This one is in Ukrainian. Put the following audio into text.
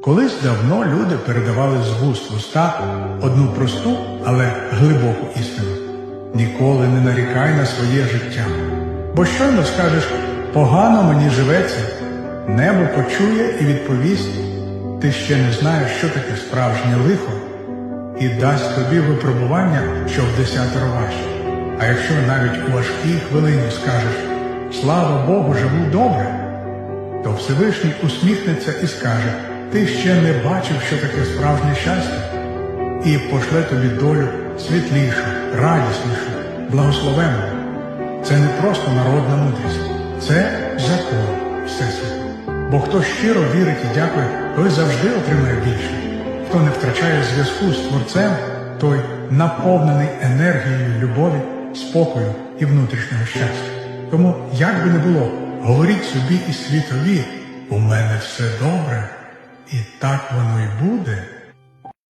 Колись давно люди передавали з вуст в уста одну просту, але глибоку істину. Ніколи не нарікай на своє життя. Бо щойно скажеш «погано мені живеться», небо почує і відповість «ти ще не знаєш, що таке справжнє лихо», і дасть тобі випробування, що в 10-ро важче. А якщо навіть у важкій хвилині скажеш «слава Богу, живу добре», то Всевишній усміхнеться і скаже «ти ще не бачив, що таке справжнє щастя», і пошле тобі долю світлішу, радіснішу, благословенну. Це не просто народна мудрість, це закон Всесвіту. Бо хто щиро вірить і дякує, той завжди отримає більше. Хто не втрачає зв'язку з Творцем, той наповнений енергією любові, спокою і внутрішнього щастя. Тому, як би не було, говоріть собі і світові, у мене все добре, і так воно й буде.